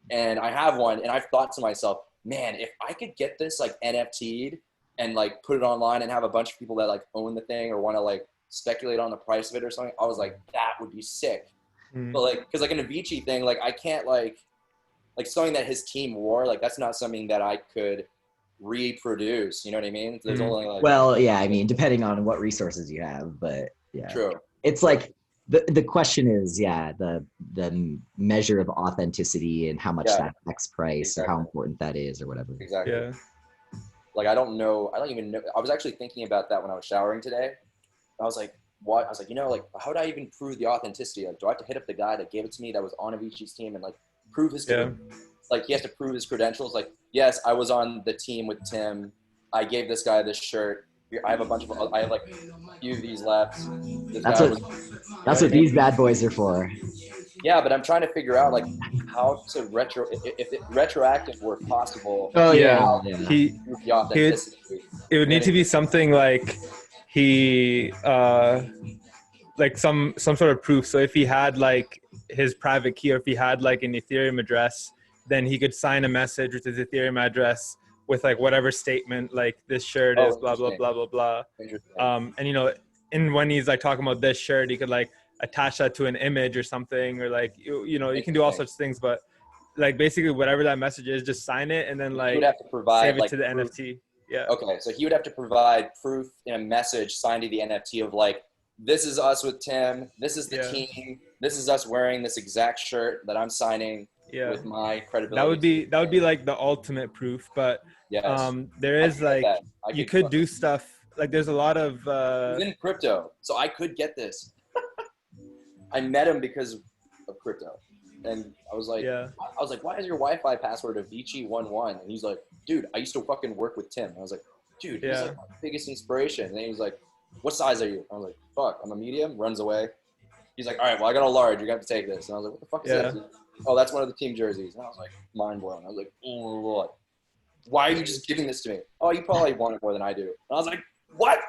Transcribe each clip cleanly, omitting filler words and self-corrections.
and I have one, and I've thought to myself, man, if I could get this like NFT'd and like put it online and have a bunch of people that like own the thing or want to like speculate on the price of it or something, I was like, that would be sick. But like, because like an Avicii thing, like I can't like something that his team wore, like that's not something that I could reproduce. You know what I mean? There's only like, well, yeah, I mean, depending on what resources you have, but yeah, true. It's like the question is, yeah, the measure of authenticity and how much that affects price or how important that is or whatever. Exactly. Yeah. Like, I don't even know. I was actually thinking about that when I was showering today. I was like, what? I was like, like, how would I even prove the authenticity? Like, do I have to hit up the guy that gave it to me that was on Avicii's team and like prove his, like he has to prove his credentials? Like, yes, I was on the team with Tim. I gave this guy this shirt. I have like a few of these left. That's what these bad boys are for. Yeah, but I'm trying to figure out like how to if retroactive were possible. Oh yeah. It would need to be something like he like some sort of proof. So if he had like his private key, or if he had like an Ethereum address, then he could sign a message with his Ethereum address with like whatever statement, like this shirt is blah blah blah blah blah. And and when he's like talking about this shirt, he could like attach that to an image or something, or like you can do all such things, but like basically whatever that message is, just sign it and then like you would have to provide save it like to the proof. NFT. Yeah. Okay, so he would have to provide proof in a message signed to the NFT of like, this is us with Tim, this is the team, this is us wearing this exact shirt that I'm signing with my credibility. That would be like the ultimate proof, but there is like you could do stuff like there's a lot of he's in crypto, so I could get this. I met him because of crypto, and I was like, why is your Wi-Fi password Avicii11? And he's like, dude, I used to fucking work with Tim. And I was like, dude, he's like my biggest inspiration. And then he was like, what size are you? I was like, fuck, I'm a medium. Runs away. He's like, all right, well, I got a large. You're gonna have to take this. And I was like, what the fuck is that? Oh, that's one of the team jerseys. And I was like, mind blown. I was like, oh, Lord. Why are you just giving this to me? Oh, you probably want it more than I do. And I was like, what?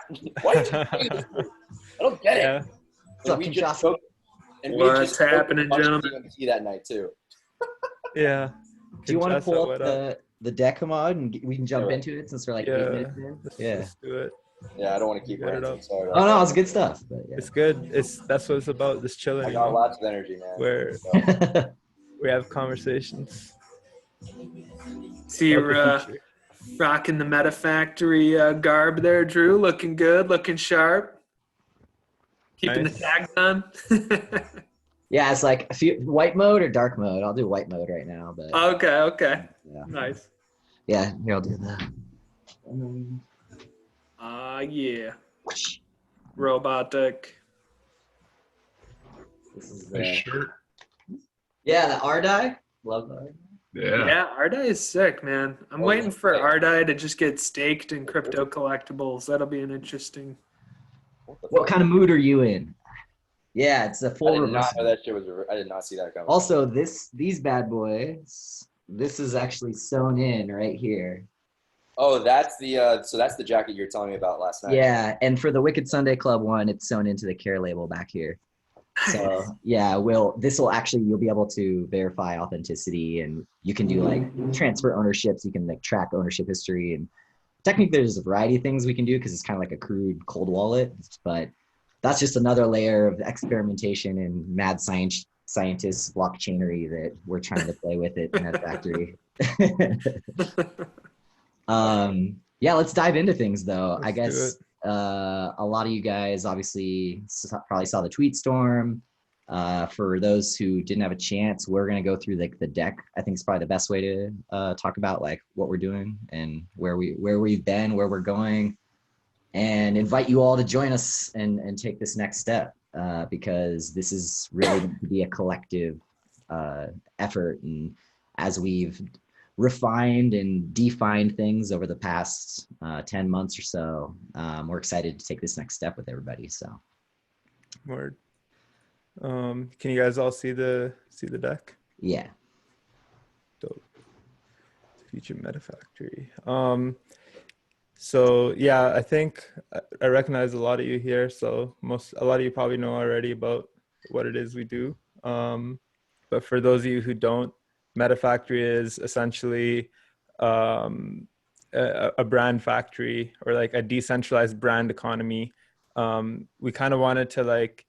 Why are you just giving this to me? I don't get it. And we just spoke. And what's happening, gentlemen? That night too. Yeah. Do you want to pull up the deck mod and we can jump into it since we're like 8 minutes in? Let's do it. Yeah, I don't want to keep it up. Sorry. Oh no, it's good stuff. But it's good. That's what it's about. Just chilling. I got lots of energy, man. Where we have conversations. See you're rocking the Meta Factory garb there, Drew. Looking good, looking sharp. Keeping the tags on. Yeah, it's like white mode or dark mode. I'll do white mode right now. But okay. Yeah. Nice. Yeah, here I'll do that. Yeah. Robotic. This is the shirt. Yeah, the Ardai. Love that. Yeah, Ardai is sick, man. I'm waiting for Ardai to just get staked in crypto collectibles. That'll be an interesting. What kind of mood are you in? Yeah, it's a full. I did not know that shit was. I did not see that coming. Also, these bad boys. This is actually sewn in right here. Oh, that's the so that's the jacket you were telling me about last night. Yeah, and for the Wicked Sunday Club one, it's sewn into the care label back here. So yeah, you'll be able to verify authenticity, and you can do like transfer ownerships. You can like track ownership history, and technically there's a variety of things we can do because it's kind of like a crude cold wallet, but that's just another layer of experimentation and mad scientists blockchainery that we're trying to play with it in that factory. Yeah, let's dive into things though. I guess a lot of you guys obviously probably saw the tweet storm. For those who didn't have a chance, we're going to go through like the deck. I think it's probably the best way to talk about like what we're doing and where we've been, where we're going, and invite you all to join us and take this next step because this is really going to be a collective effort. And as we've refined and defined things over the past 10 months or so, we're excited to take this next step with everybody. So, word. Can you guys all see the deck? Yeah. Dope. Future Meta Factory. So yeah, I think I recognize a lot of you here. So a lot of you probably know already about what it is we do. But for those of you who don't, MetaFactory is essentially a brand factory, or like a decentralized brand economy. We kind of wanted to like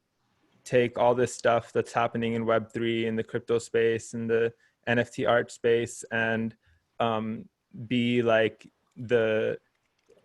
take all this stuff that's happening in Web3, in the crypto space, in the NFT art space, and be like the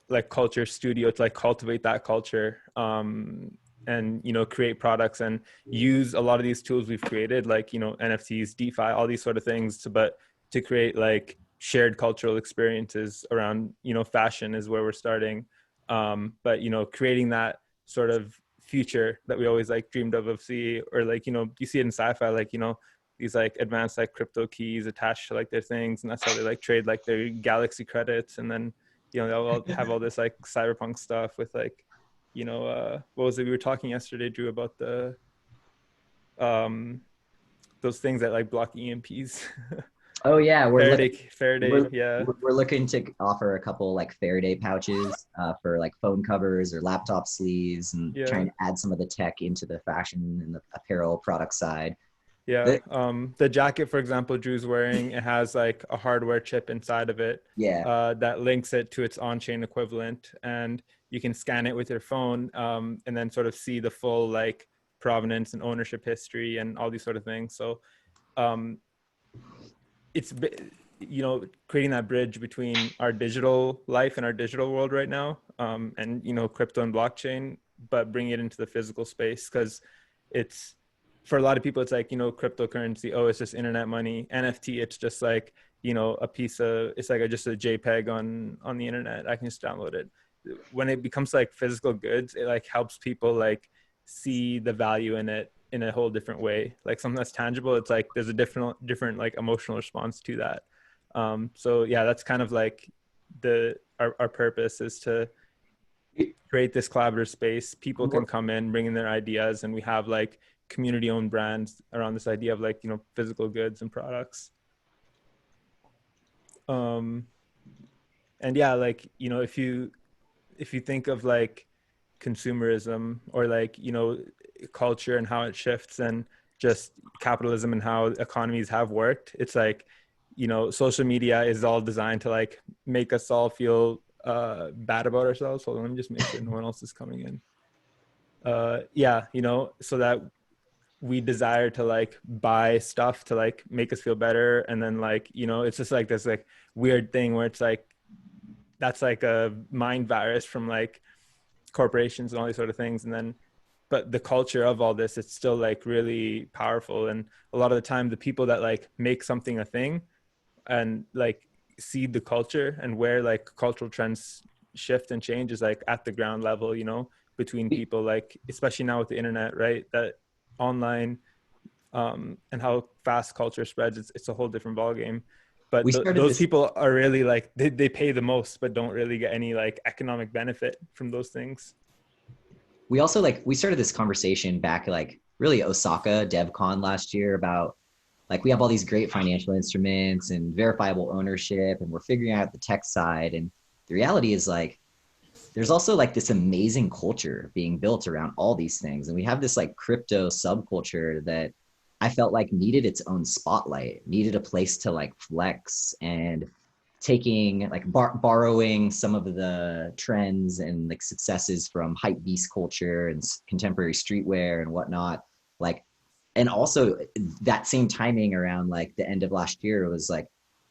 like culture studio to like cultivate that culture, and you know, create products and use a lot of these tools we've created, like, you know, NFTs, DeFi, all these sort of things, but to create like shared cultural experiences around, you know, fashion is where we're starting. But you know, creating that sort of future that we always like dreamed of see, or like, you know, you see it in sci-fi, like, you know, these like advanced like crypto keys attached to like their things, and that's how they like trade like their galaxy credits, and then, you know, they'll all have all this like cyberpunk stuff with like, you know, what was it we were talking yesterday, Drew, about the those things that like block EMPs. Oh yeah, Faraday, yeah. We're looking to offer a couple like Faraday pouches for like phone covers or laptop sleeves, and trying to add some of the tech into the fashion and the apparel product side. Yeah, the jacket, for example, Drew's wearing, it has like a hardware chip inside of it. Yeah. That links it to its on-chain equivalent, and you can scan it with your phone, and then sort of see the full like provenance and ownership history and all these sort of things. So it's, you know, creating that bridge between our digital life and our digital world right now, and, you know, crypto and blockchain, but bring it into the physical space, because it's, for a lot of people, it's like, you know, cryptocurrency, oh, it's just internet money. NFT, it's just like, you know, a piece of, it's like just a JPEG on the internet. I can just download it. When it becomes like physical goods, it like helps people like see the value in it in a whole different way. Like something that's tangible, it's like there's a different like emotional response to that. So yeah, that's kind of like our purpose is to create this collaborative space. People can come in, bring in their ideas, and we have like community owned brands around this idea of like, you know, physical goods and products. And yeah, like, you know, if you think of like consumerism, or like, you know, culture and how it shifts, and just capitalism and how economies have worked, it's like, you know, social media is all designed to like make us all feel bad about ourselves. Hold on, let me just make sure no one else is coming in. Yeah, you know, so that we desire to like buy stuff to like make us feel better, and then like, you know, it's just like this like weird thing where it's like that's like a mind virus from like corporations and all these sort of things. And then, but the culture of all this, it's still like really powerful, and a lot of the time the people that like make something a thing and like seed the culture, and where like cultural trends shift and change is like at the ground level, you know, between people, like especially now with the internet, right, that online, and how fast culture spreads, it's a whole different ballgame. But those people are really like they pay the most, but don't really get any like economic benefit from those things. We also like, we started this conversation back like really Osaka DevCon last year about like, we have all these great financial instruments and verifiable ownership, and we're figuring out the tech side. And the reality is like, there's also like this amazing culture being built around all these things. And we have this like crypto subculture that I felt like needed its own spotlight, needed a place to like flex, and taking like borrowing some of the trends and like successes from hype beast culture and contemporary streetwear and whatnot. Like, and also that same timing around like the end of last year was like,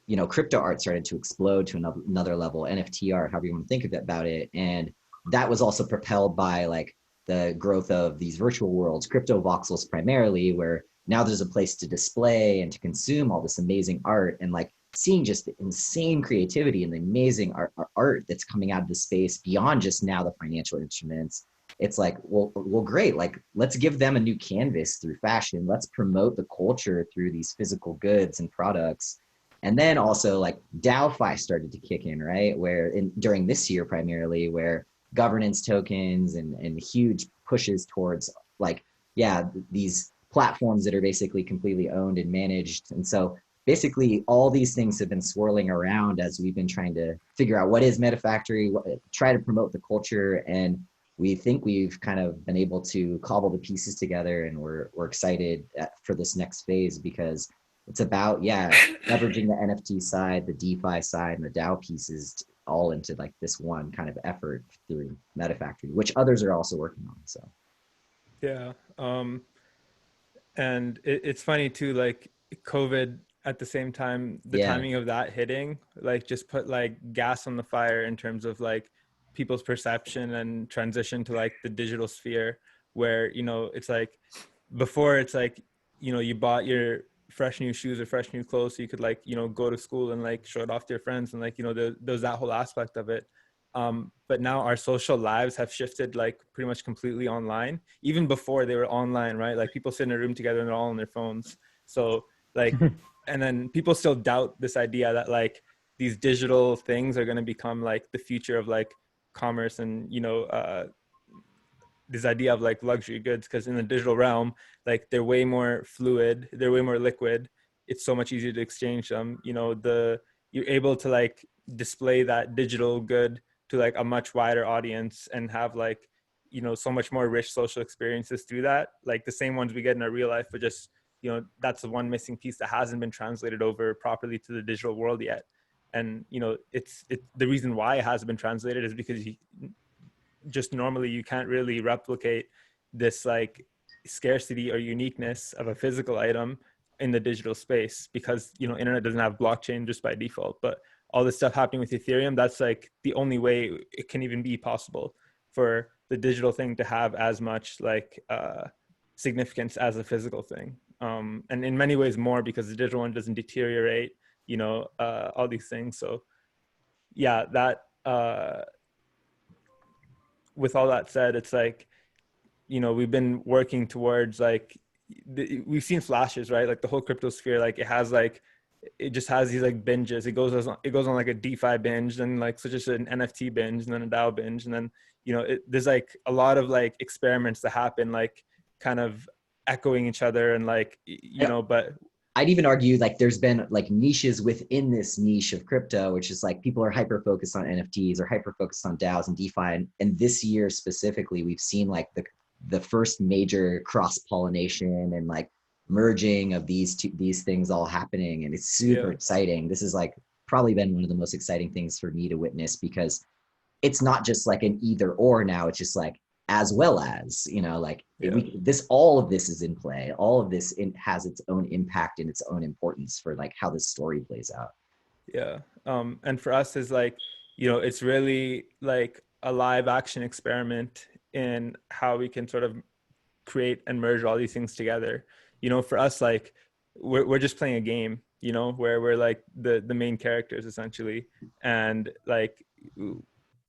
you know, crypto art started to explode to another level, NFT art, however you want to think about it. And that was also propelled by like the growth of these virtual worlds, crypto voxels primarily, where now there's a place to display and to consume all this amazing art, and like seeing just the insane creativity and the amazing art that's coming out of the space beyond just now the financial instruments. It's like, well, great. Like, let's give them a new canvas through fashion. Let's promote the culture through these physical goods and products. And then also like DAO-fi started to kick in, right? Where during this year primarily, where governance tokens and huge pushes towards like, yeah, these platforms that are basically completely owned and managed. And so basically all these things have been swirling around as we've been trying to figure out what is MetaFactory, try to promote the culture. And we think we've kind of been able to cobble the pieces together, and we're excited for this next phase, because it's about, leveraging the NFT side, the DeFi side, and the DAO pieces all into like this one kind of effort through MetaFactory, which others are also working on. So yeah. And it's funny too, like COVID at the same time, the timing of that hitting, like just put like gas on the fire in terms of like people's perception and transition to like the digital sphere, where, you know, it's like before it's like, you know, you bought your fresh new shoes or fresh new clothes so you could like, you know, go to school and like show it off to your friends, and like, you know, there's that whole aspect of it. But now our social lives have shifted like pretty much completely online. Even before they were online, right? Like people sit in a room together and they're all on their phones. So like, and then people still doubt this idea that like these digital things are going to become like the future of like commerce and, you know, this idea of like luxury goods, because in the digital realm, like they're way more fluid, they're way more liquid. It's so much easier to exchange them. You know, you're able to like display that digital good to like a much wider audience and have like, you know, so much more rich social experiences through that. Like the same ones we get in our real life, but just, you know, that's the one missing piece that hasn't been translated over properly to the digital world yet. And, you know, it's the reason why it hasn't been translated is because just normally you can't really replicate this like scarcity or uniqueness of a physical item in the digital space, because, you know, internet doesn't have blockchain just by default. But all this stuff happening with Ethereum, that's like the only way it can even be possible for the digital thing to have as much like significance as a physical thing, and in many ways more, because the digital one doesn't deteriorate, you know, all these things. So yeah, that with all that said, it's like, you know, we've been working towards like, we've seen flashes, right? Like the whole crypto sphere, like it has like, it just has these like binges. It goes on like a DeFi binge, then like so just an NFT binge, and then a DAO binge, and then, you know, there's like a lot of like experiments that happen, like kind of echoing each other, and like, you know, but I'd even argue like there's been like niches within this niche of crypto, which is like people are hyper focused on NFTs or hyper focused on DAOs and DeFi. And this year specifically, we've seen like the first major cross pollination and like merging of these things all happening, and it's super exciting. This is like probably been one of the most exciting things for me to witness, because it's not just like an either or now. It's just like, as well as, you know, like all of this is in play. All of this has its own impact and its own importance for like how this story plays out. Yeah. And for us is like, you know, it's really like a live action experiment in how we can sort of create and merge all these things together. You know, for us, like we're just playing a game, you know, where we're like the main characters essentially. And like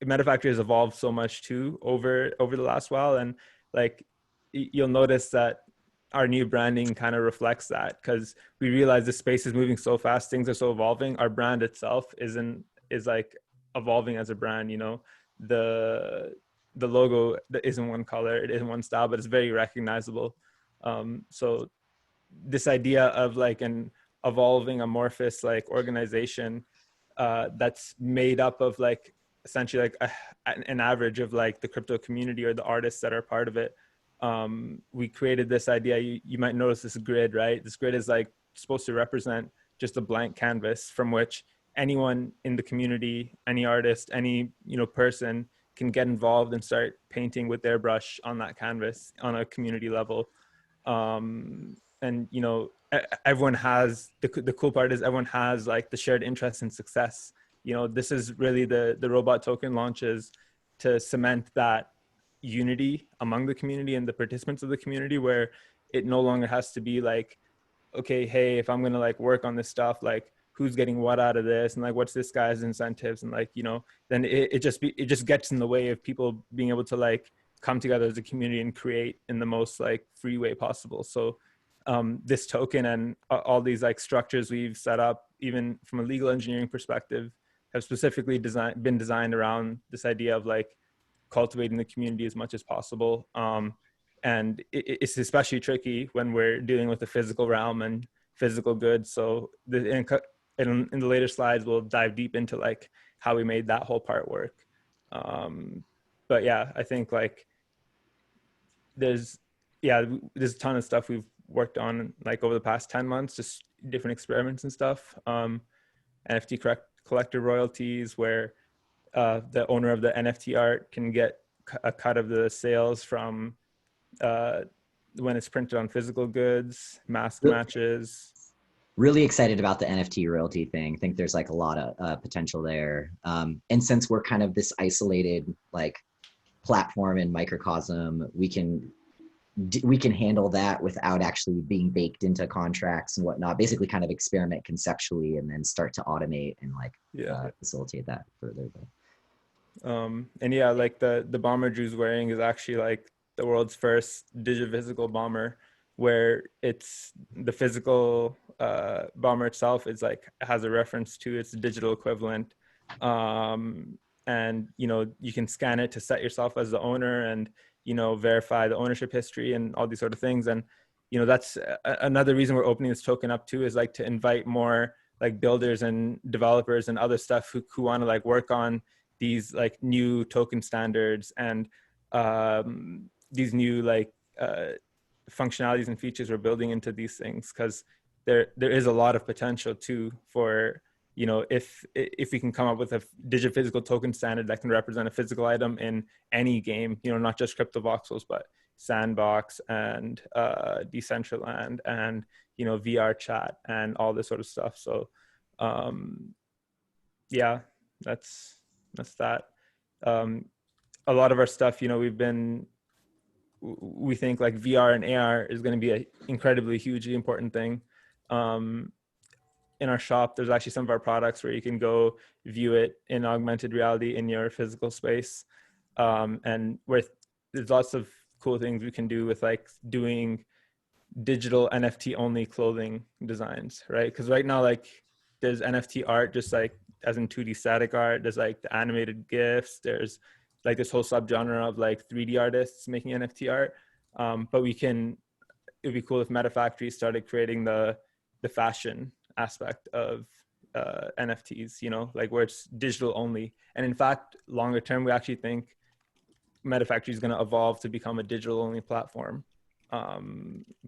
MetaFactory has evolved so much too over the last while. And like, you'll notice that our new branding kind of reflects that, because we realize the space is moving so fast, things are so evolving. Our brand itself is like evolving as a brand. You know, the logo isn't one color, it isn't one style, but it's very recognizable. So this idea of like an evolving amorphous like organization that's made up of like essentially like an average of like the crypto community or the artists that are part of it. We created this idea. You might notice this grid, right? This grid is like supposed to represent just a blank canvas from which anyone in the community, any artist, any, you know, person can get involved and start painting with their brush on that canvas on a community level. And, you know, everyone has, the cool part is everyone has like the shared interest in success. You know, this is really the robot token launches to cement that unity among the community and the participants of the community, where it no longer has to be like, okay, hey, if I'm going to like work on this stuff, like who's getting what out of this, and like what's this guy's incentives, and like, you know, then it just gets in the way of people being able to like come together as a community and create in the most like free way possible. So this token and all these like structures we've set up, even from a legal engineering perspective, have specifically been designed around this idea of like cultivating the community as much as possible. And it's especially tricky when we're dealing with the physical realm and physical goods. So in the later slides, we'll dive deep into like how we made that whole part work. But yeah, I think like there's a ton of stuff we've worked on like over the past 10 months, just different experiments and stuff. NFT collector royalties, where the owner of the NFT art can get a cut of the sales from when it's printed on physical goods, mask matches. Really excited about the NFT royalty thing. I think there's like a lot of potential there. And since we're kind of this isolated like platform and microcosm, we can handle that without actually being baked into contracts and whatnot. Basically, kind of experiment conceptually and then start to automate and like facilitate that further. And yeah, like the bomber Drew's wearing is actually like the world's first digiphysical bomber, where it's the physical bomber itself is like has a reference to its digital equivalent, and you know, you can scan it to set yourself as the owner and, you know, verify the ownership history and all these sort of things. And you know, that's another reason we're opening this token up too, is like to invite more like builders and developers and other stuff who want to like work on these like new token standards and these new like functionalities and features we're building into these things, because there is a lot of potential too for, you know, if we can come up with a digiphysical token standard that can represent a physical item in any game, you know, not just crypto voxels, but Sandbox and Decentraland and, you know, VR chat and all this sort of stuff. So yeah, that's that. A lot of our stuff, you know, we think like VR and AR is going to be an incredibly hugely important thing. In our shop, there's actually some of our products where you can go view it in augmented reality in your physical space. And there's lots of cool things we can do with like doing digital NFT only clothing designs, right? Because right now, like there's NFT art, just like as in 2D static art, there's like the animated GIFs, there's like this whole subgenre of like 3D artists making NFT art. But it'd be cool if Meta Factory started creating the fashion aspect of NFTs, you know, like where it's digital only. And in fact, longer term, we actually think Meta Factory is going to evolve to become a digital only platform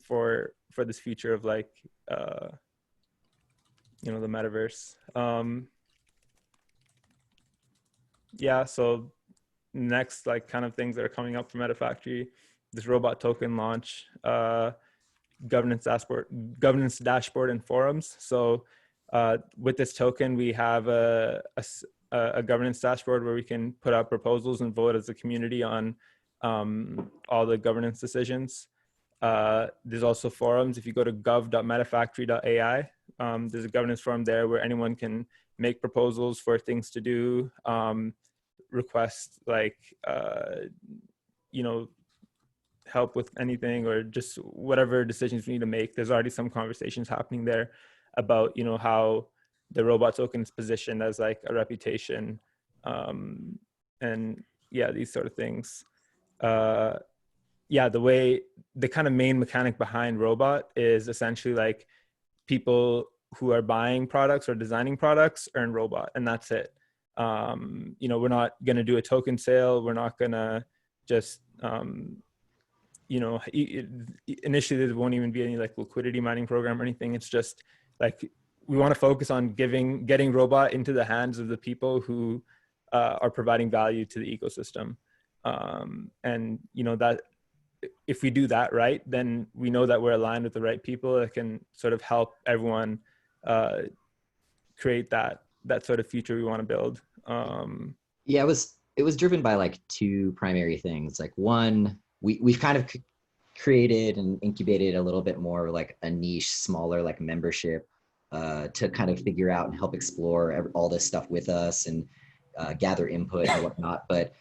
for this future of like, you know, the metaverse. Yeah, so next like kind of things that are coming up for Meta Factory, this robot token launch, governance dashboard and forums. So with this token, we have a governance dashboard where we can put out proposals and vote as a community on all the governance decisions. There's also forums. If you go to gov.metafactory.ai, there's a governance forum there where anyone can make proposals for things to do, request like, you know, help with anything or just whatever decisions we need to make. There's already some conversations happening there about, you know, how the robot token is positioned as like a reputation, and yeah, these sort of things. Yeah, the kind of main mechanic behind robot is essentially like people who are buying products or designing products earn robot, and that's it. You know, we're not going to do a token sale. We're not going to just, you know, initially there won't even be any like liquidity mining program or anything. It's just like, we want to focus on getting robot into the hands of the people who are providing value to the ecosystem. And, you know, that if we do that right, then we know that we're aligned with the right people that can sort of help everyone create that sort of future we want to build. Yeah, it was driven by like two primary things. Like one, we've kind of created and incubated a little bit more like a niche, smaller like membership to kind of figure out and help explore all this stuff with us and gather input and whatnot. But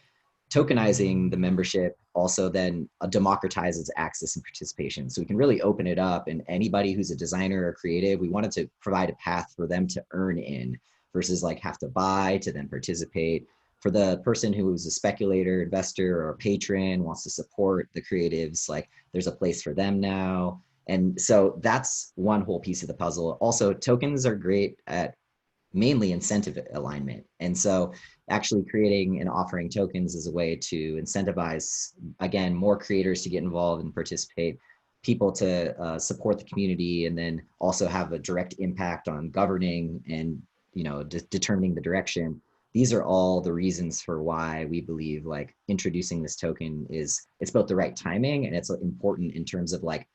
tokenizing the membership also then democratizes access and participation. So we can really open it up, and anybody who's a designer or creative, we wanted to provide a path for them to earn in versus like have to buy to then participate. For the person who is a speculator, investor, or a patron, wants to support the creatives, like there's a place for them now. And so that's one whole piece of the puzzle. Also, tokens are great at mainly incentive alignment. And so actually creating and offering tokens is a way to incentivize, again, more creators to get involved and participate. people to support the community, and then also have a direct impact on governing and, you know, determining the direction. These are all the reasons for why we believe like introducing this token it's both the right timing, and it's important in terms of like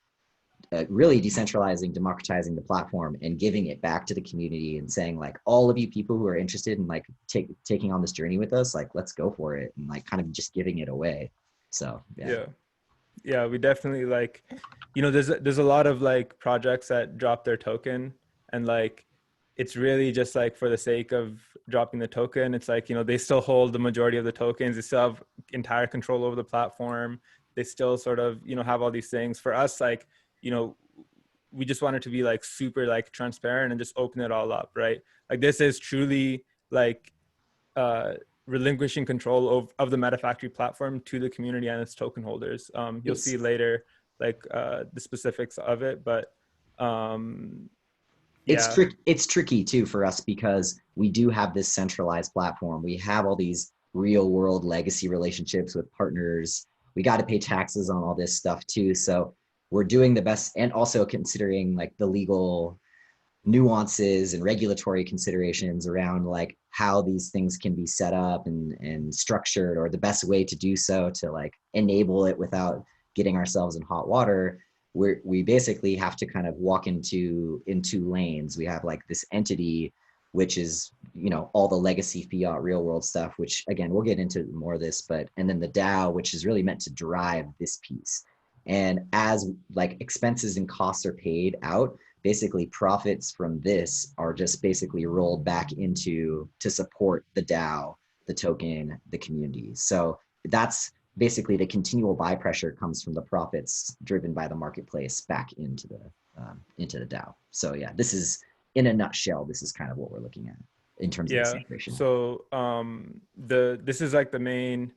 really decentralizing, democratizing the platform and giving it back to the community and saying like, all of you people who are interested in like taking on this journey with us, like, let's go for it, and like kind of just giving it away. So yeah, we definitely like, you know, there's a lot of like projects that drop their token, and like it's really just like for the sake of dropping the token. It's like, you know, they still hold the majority of the tokens, they still have entire control over the platform, they still sort of, you know, have all these things. For us, like, you know, we just wanted to be like super like transparent and just open it all up, right? Like this is truly like relinquishing control of the MetaFactory platform to the community and its token holders. You'll see later like the specifics of it, but it's tricky too for us because we do have this centralized platform. We have all these real world legacy relationships with partners. We got to pay taxes on all this stuff too. So we're doing the best, and also considering like the legal nuances and regulatory considerations around like how these things can be set up and structured, or the best way to do so to like enable it without getting ourselves in hot water. We basically have to kind of walk into lanes. We have like this entity, which is, you know, all the legacy fiat real world stuff, which again, we'll get into more of this, and then the DAO, which is really meant to drive this piece. And as like expenses and costs are paid out, basically profits from this are just basically rolled back into to support the DAO, the token, the community. So that's basically the continual buy pressure comes from the profits driven by the marketplace back into the DAO. So yeah, this is, in a nutshell, this is kind of what we're looking at in terms of the situation. So this is like the main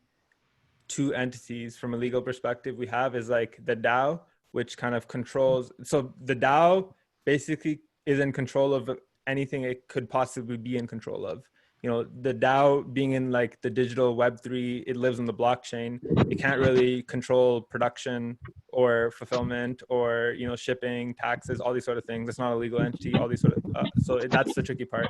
two entities from a legal perspective we have is like the DAO, which kind of controls. So the DAO basically is in control of anything it could possibly be in control of. You know, the DAO being in like the digital Web3, it lives on the blockchain. It can't really control production or fulfillment or, you know, shipping, taxes, all these sort of things. It's not a legal entity, all these sort of, so that's the tricky part.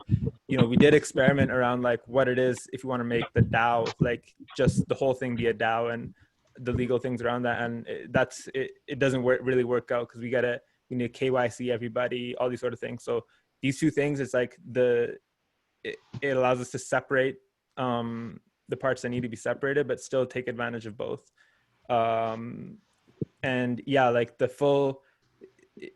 You know, we did experiment around like what it is if you want to make the DAO, like just the whole thing be a DAO and the legal things around that. And it doesn't really work out because we need KYC everybody, all these sort of things. So these two things, it's like it allows us to separate the parts that need to be separated, but still take advantage of both. And yeah, like the full,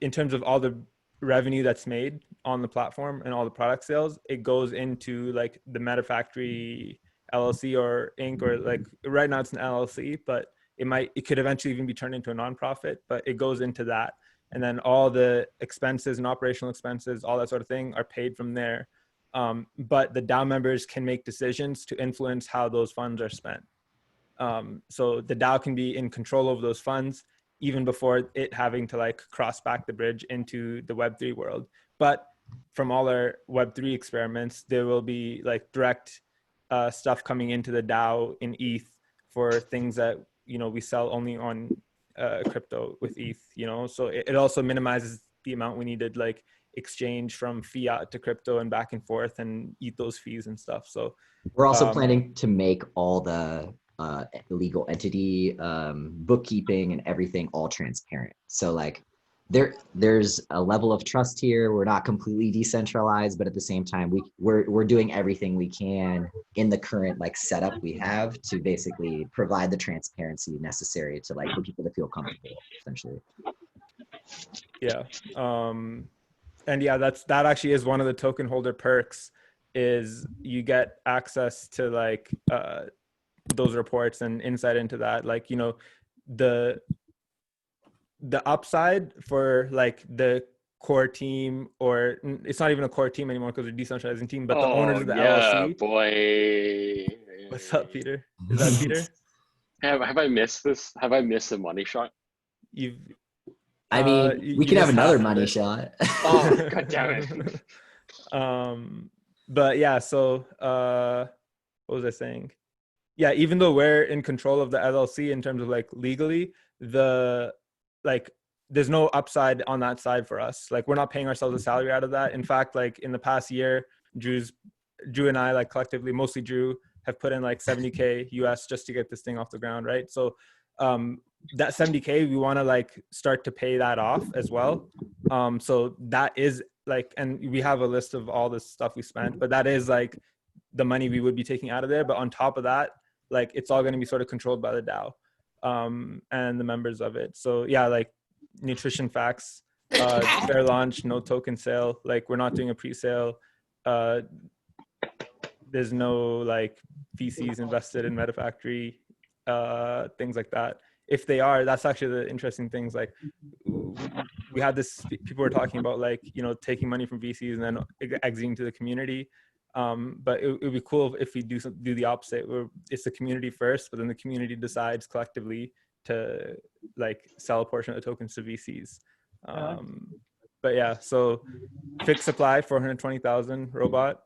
in terms of all the revenue that's made on the platform and all the product sales, it goes into like the MetaFactory LLC or Inc. or like right now it's an LLC, but it could eventually even be turned into a nonprofit, but it goes into that. And then all the expenses and operational expenses, all that sort of thing are paid from there. But the DAO members can make decisions to influence how those funds are spent. So the DAO can be in control of those funds even before it having to like cross back the bridge into the Web3 world. But from all our Web3 experiments, there will be like direct stuff coming into the DAO in ETH for things that, you know, we sell only on crypto with ETH, you know, so it also minimizes the amount we need to like exchange from fiat to crypto and back and forth and eat those fees and stuff. So we're also planning to make all the legal entity bookkeeping and everything all transparent. So like there's a level of trust here. We're not completely decentralized, but at the same time, we're doing everything we can in the current like setup we have to basically provide the transparency necessary to like for people to feel comfortable, essentially. Yeah. And yeah, that actually is one of the token holder perks is you get access to like those reports and insight into that. Like, you know, the upside for like the core team, or it's not even a core team anymore because we're decentralizing team, but the owners of the LLC. Boy. What's up, Peter? Is that Peter? Have I missed this? Have I missed a money shot? I mean, we can have another money shot. Oh, God damn it. But yeah, so what was I saying? Yeah, even though we're in control of the LLC in terms of like legally, the like there's no upside on that side for us. Like we're not paying ourselves a salary out of that. In fact, like in the past year, Drew and I, like collectively, mostly Drew, have put in like 70K US just to get this thing off the ground, right? So that 70K, we want to like start to pay that off as well. So that is like, and we have a list of all the stuff we spent, but that is like the money we would be taking out of there. But on top of that, like it's all going to be sort of controlled by the DAO and the members of it. So yeah, like nutrition facts, fair launch, no token sale. Like we're not doing a pre-sale. There's no like VCs invested in MetaFactory, things like that. If they are, that's actually the interesting things. Like we had this, people were talking about like, you know, taking money from VCs and then exiting to the community. But it would be cool if we do the opposite, where it's the community first, but then the community decides collectively to like sell a portion of the tokens to VCs. But yeah, so fixed supply, 420,000 robot.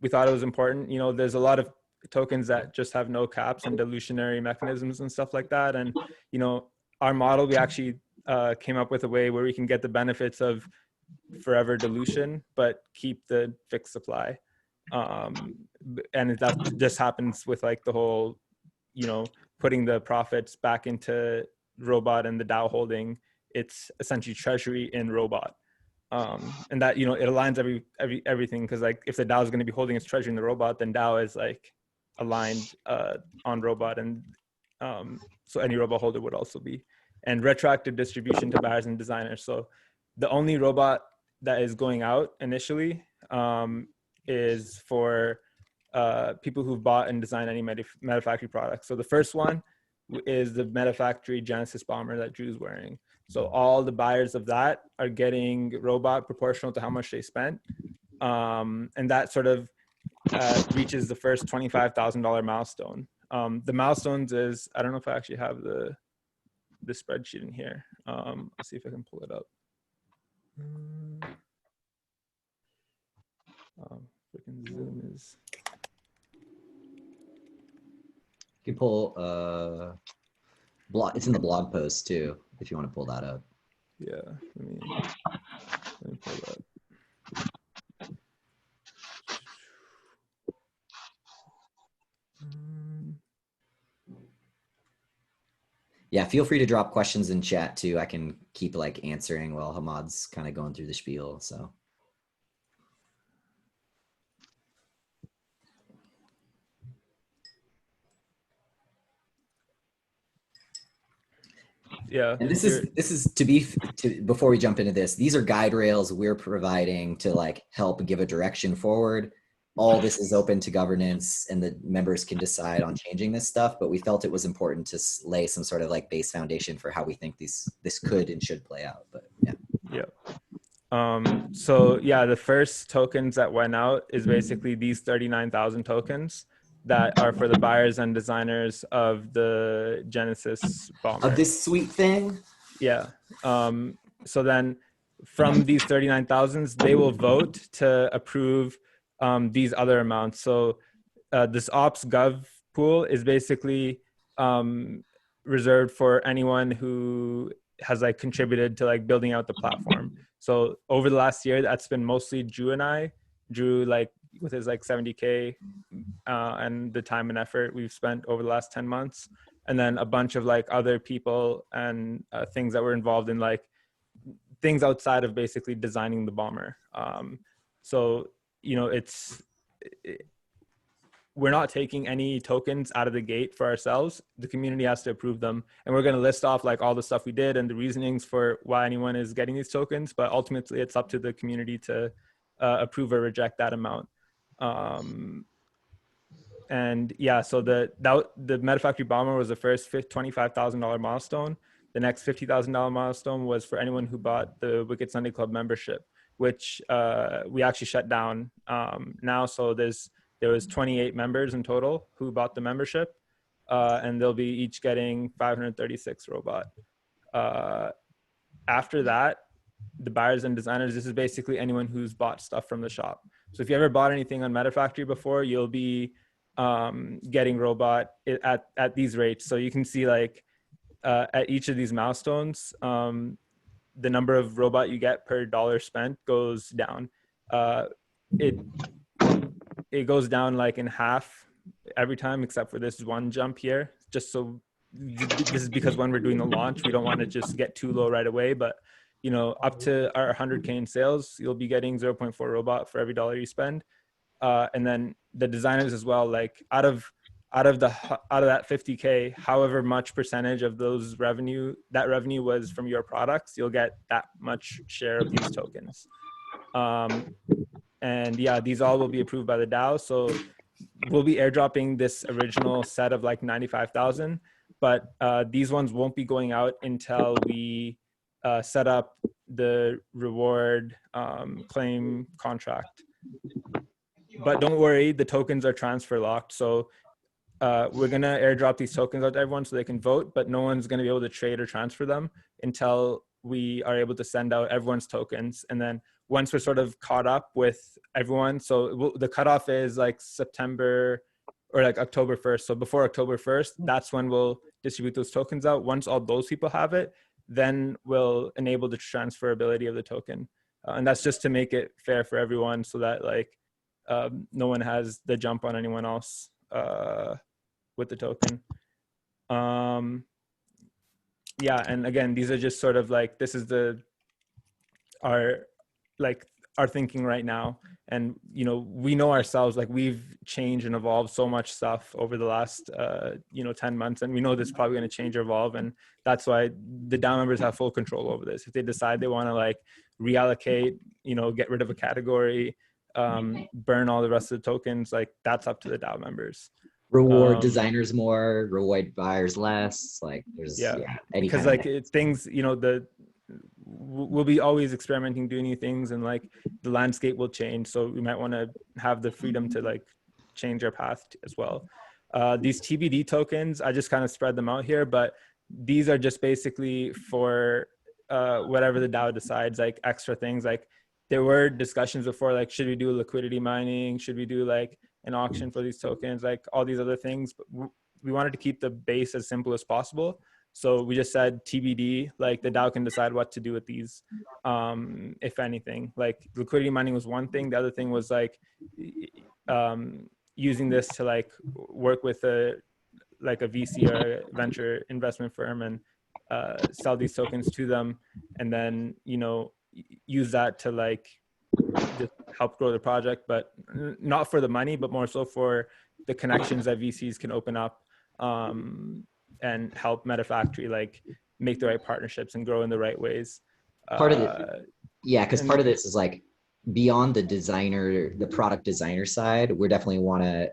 We thought it was important. You know, there's a lot of tokens that just have no caps and dilutionary mechanisms and stuff like that. And, you know, our model, we actually came up with a way where we can get the benefits of forever dilution, but keep the fixed supply. And that just happens with like the whole, you know, putting the profits back into robot and the DAO holding. It's essentially treasury in robot. And that, you know, it aligns everything, because like if the DAO is going to be holding its treasury in the robot, then DAO is like aligned on robot, and so any robot holder would also be. And retroactive distribution to buyers and designers. So the only robot that is going out initially is for people who've bought and designed any MetaFactory products. So the first one is the MetaFactory Genesis bomber that Drew's wearing. So all the buyers of that are getting robot proportional to how much they spent. And that sort of reaches the first $25,000 milestone. The milestones is, I don't know if I actually have the spreadsheet in here. Let's see if I can pull it up. Freaking Zoom is. You can pull blog. It's in the blog post too, if you want to pull that up. Yeah, let me pull that. Yeah, feel free to drop questions in chat too. I can keep like answering while Hamad's kind of going through the spiel. So. Yeah. And this is before we jump into this, these are guide rails we're providing to like help give a direction forward. All this is open to governance and the members can decide on changing this stuff, but we felt it was important to lay some sort of like base foundation for how we think this could and should play out. But yeah. Yeah. So yeah, the first tokens that went out is basically these 39,000 tokens that are for the buyers and designers of the Genesis bomber. Of this sweet thing? Yeah. So then from these 39,000s, they will vote to approve these other amounts. So this ops gov pool is basically reserved for anyone who has like contributed to like building out the platform. So over the last year, that's been mostly Drew and I. Drew, like with his like 70K and the time and effort we've spent over the last 10 months. And then a bunch of like other people and things that were involved in like things outside of basically designing the bomber. So, you know, we're not taking any tokens out of the gate for ourselves. The community has to approve them. And we're going to list off like all the stuff we did and the reasonings for why anyone is getting these tokens. But ultimately it's up to the community to approve or reject that amount. And yeah, so the MetaFactory bomber was the first $25,000 milestone. The next $50,000 milestone was for anyone who bought the Wicked Sunday Club membership, which we actually shut down now. So there was 28 members in total who bought the membership, and they'll be each getting 536 robot. After that, the buyers and designers, this is basically anyone who's bought stuff from the shop. So if you ever bought anything on MetaFactory before, you'll be getting robot at these rates. So you can see like at each of these milestones, the number of robot you get per dollar spent goes down. It goes down like in half every time, except for this one jump here. Just so this is because when we're doing the launch, we don't want to just get too low right away. But you know, up to our 100K in sales, you'll be getting 0.4 robot for every dollar you spend. And then the designers as well, like out of that 50K, however much percentage of those revenue was from your products, you'll get that much share of these tokens. And yeah, these all will be approved by the DAO. So we'll be airdropping this original set of like 95,000, but these ones won't be going out until we set up the reward claim contract. But don't worry, the tokens are transfer locked. So we're gonna airdrop these tokens out to everyone so they can vote, but no one's gonna be able to trade or transfer them until we are able to send out everyone's tokens. And then once we're sort of caught up with everyone, so the cutoff is like September or like October 1st. So before October 1st, that's when we'll distribute those tokens out. Once all those people have it, then we'll enable the transferability of the token. And that's just to make it fair for everyone so that like no one has the jump on anyone else with the token. Yeah, and again, these are just sort of like, this is our thinking right now. And, you know, we know ourselves, like we've changed and evolved so much stuff over the last, 10 months. And we know this is probably going to change or evolve. And that's why the DAO members have full control over this. If they decide they want to like reallocate, get rid of a category, burn all the rest of the tokens, like that's up to the DAO members. Reward designers more, reward buyers less. Like there's because like things, we'll be always experimenting, doing new things, and like the landscape will change. So we might want to have the freedom to like change our path as well. These TBD tokens, I just kind of spread them out here, but these are just basically for whatever the DAO decides, like extra things. Like there were discussions before, like should we do liquidity mining? Should we do like an auction for these tokens? Like all these other things. But we wanted to keep the base as simple as possible. So we just said TBD, like the DAO can decide what to do with these, if anything. Like liquidity mining was one thing. The other thing was like using this to like work with a VC or a venture investment firm and sell these tokens to them, and then use that to like just help grow the project, but not for the money, but more so for the connections that VCs can open up. And help MetaFactory like make the right partnerships and grow in the right ways. Part of it, because part of this is like beyond the product designer side. We definitely want to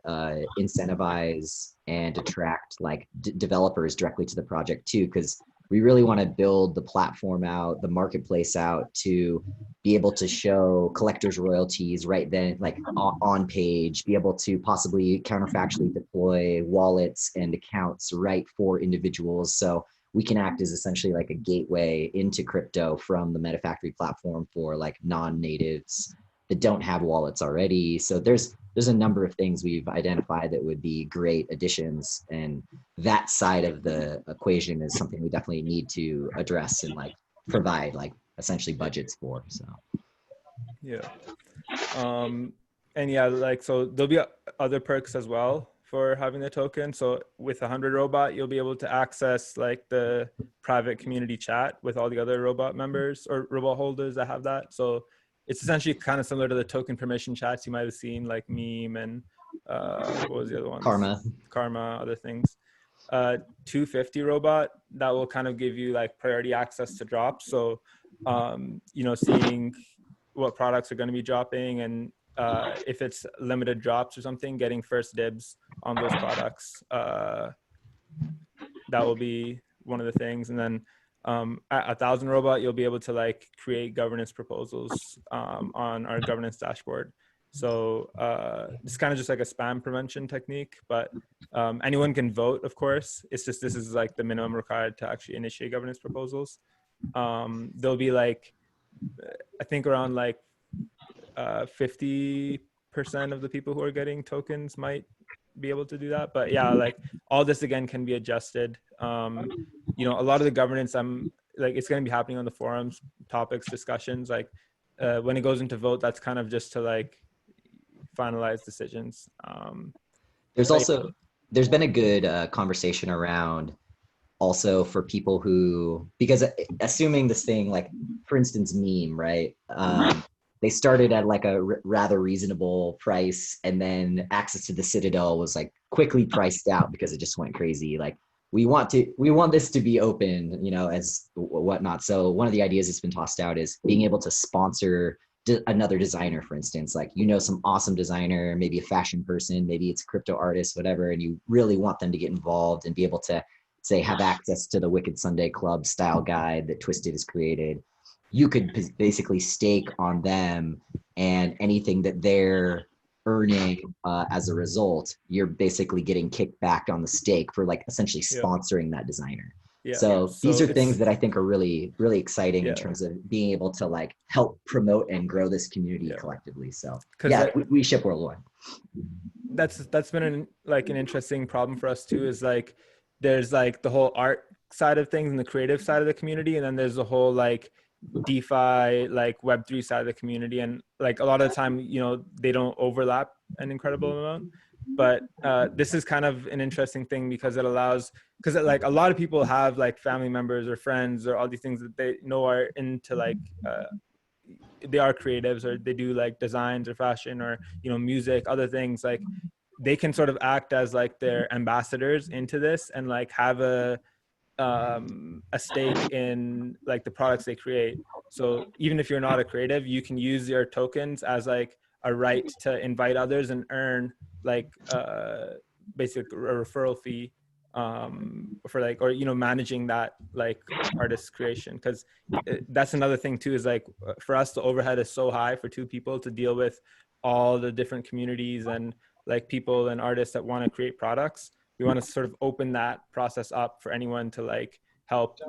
incentivize and attract like developers directly to the project too, because we really want to build the platform out, the marketplace out to be able to show collectors royalties right then, like on page, be able to possibly counterfactually deploy wallets and accounts right for individuals. So we can act as essentially like a gateway into crypto from the MetaFactory platform for like non-natives that don't have wallets already. So there's a number of things we've identified that would be great additions, and that side of the equation is something we definitely need to address and like provide like essentially budgets for. So and yeah, like so there'll be other perks as well for having the token. So with 100 robot, you'll be able to access like the private community chat with all the other robot members or robot holders that have that. So it's essentially kind of similar to the token permission chats you might have seen, like Meme and what was the other one? Karma, other things. 250 robot, that will kind of give you like priority access to drops. So, seeing what products are going to be dropping, and if it's limited drops or something, getting first dibs on those products. That will be one of the things. And then at 1,000 robot, you'll be able to like create governance proposals on our governance dashboard. So it's kind of just like a spam prevention technique, but anyone can vote, of course. It's just, this is like the minimum required to actually initiate governance proposals. There'll be like, I think around like 50% of the people who are getting tokens might be able to do that. But yeah, like all this again can be adjusted. You know, a lot of the governance, it's going to be happening on the forums, topics, discussions. Like when it goes into vote, that's kind of just to like finalize decisions. There's been a good conversation around also for people who, because assuming this thing, like for instance, meme, right? They started at like a rather reasonable price, and then access to the Citadel was like quickly priced out because it just went crazy. Like we want this to be open, you know, as whatnot. So one of the ideas that's been tossed out is being able to sponsor another designer, for instance, like, you know, some awesome designer, maybe a fashion person, maybe it's a crypto artist, whatever, and you really want them to get involved and be able to say have access to the Wicked Sunday Club style guide that Twisted has created. You could basically stake on them, and anything that they're earning as a result, you're basically getting kicked back on the stake for like essentially sponsoring that designer. Yeah. So these are things that I think are really, really exciting in terms of being able to like help promote and grow this community collectively. So yeah, we ship worldwide. That's been an interesting problem for us too, is like there's like the whole art side of things and the creative side of the community, and then there's the whole like DeFi, like Web3 side of the community, and like a lot of the time, you know, they don't overlap an incredible amount. But this is kind of an interesting thing because it allows, because like a lot of people have like family members or friends or all these things that they know are into like they are creatives, or they do like designs or fashion or, you know, music, other things. Like they can sort of act as like their ambassadors into this and like have a stake in like the products they create. So even if you're not a creative, you can use your tokens as like a right to invite others and earn like basically a referral fee for like, or, you know, managing that like artist creation. Because that's another thing too, is like for us, the overhead is so high for two people to deal with all the different communities and like people and artists that want to create products. We want to sort of open that process up for anyone to like help